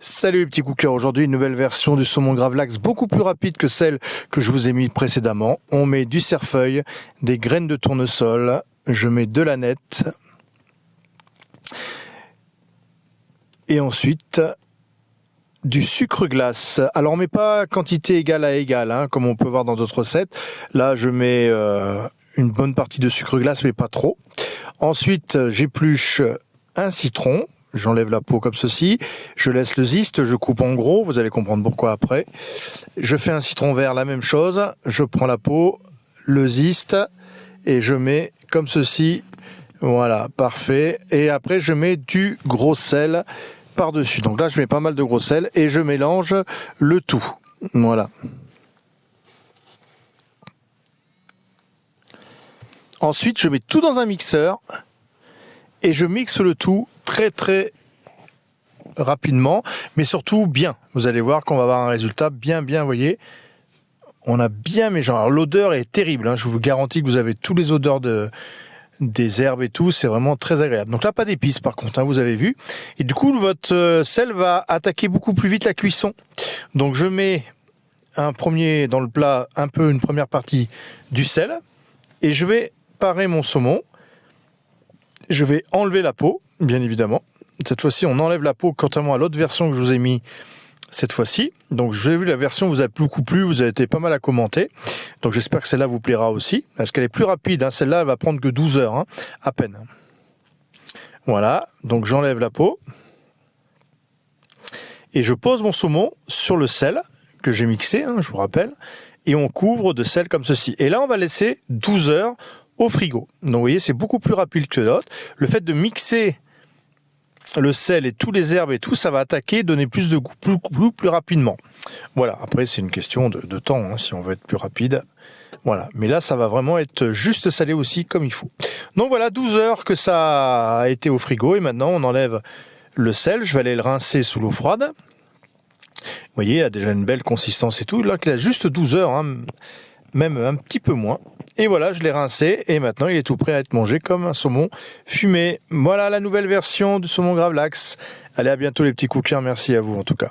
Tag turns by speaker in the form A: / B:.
A: Salut les petits cookers, aujourd'hui une nouvelle version du saumon gravlax beaucoup plus rapide que celle que je vous ai mis précédemment. On met du cerfeuil, des graines de tournesol, je mets de l'aneth et ensuite du sucre glace. Alors on met pas quantité égale à égale, comme on peut voir dans d'autres recettes. Là je mets une bonne partie de sucre glace mais pas trop. Ensuite j'épluche un citron. J'enlève la peau comme ceci, je laisse le zeste, je coupe en gros, vous allez comprendre pourquoi après. Je fais un citron vert, la même chose, je prends la peau, le zeste et je mets comme ceci, voilà, parfait. Et après je mets du gros sel par-dessus. Donc là je mets pas mal de gros sel et je mélange le tout, voilà. Ensuite je mets tout dans un mixeur et je mixe le tout très rapidement, mais surtout bien. Vous allez voir qu'on va avoir un résultat bien, vous voyez. On a bien mes gens. Alors l'odeur est terrible, je vous garantis que vous avez tous les odeurs des herbes et tout, c'est vraiment très agréable. Donc là, pas d'épices par contre, vous avez vu. Et du coup, votre sel va attaquer beaucoup plus vite la cuisson. Donc je mets un premier dans le plat, une première partie du sel, et je vais parer mon saumon. Je vais enlever la peau, bien évidemment. Cette fois-ci, on enlève la peau, contrairement à l'autre version que je vous ai mis cette fois-ci. Donc, j'ai vu la version vous a beaucoup plu, vous avez été pas mal à commenter. Donc, j'espère que celle-là vous plaira aussi, parce qu'elle est plus rapide. Celle-là, elle va prendre que 12 heures, à peine. Voilà, donc j'enlève la peau. Et je pose mon saumon sur le sel que j'ai mixé, je vous rappelle. Et on couvre de sel comme ceci. Et là, on va laisser 12 heures au frigo. Donc vous voyez, c'est beaucoup plus rapide que l'autre. Le fait de mixer le sel et tous les herbes et tout, ça va attaquer, donner plus de goût plus rapidement. Voilà, après c'est une question de temps, si on veut être plus rapide. Voilà, mais là ça va vraiment être juste salé aussi comme il faut. Donc voilà, 12 heures que ça a été au frigo et maintenant on enlève le sel, je vais aller le rincer sous l'eau froide. Vous voyez, il a déjà une belle consistance et tout. Là, il a juste 12 heures, même un petit peu moins. Et voilà, je l'ai rincé et maintenant il est tout prêt à être mangé comme un saumon fumé. Voilà la nouvelle version du saumon gravlax. Allez, à bientôt les petits cookers, merci à vous en tout cas.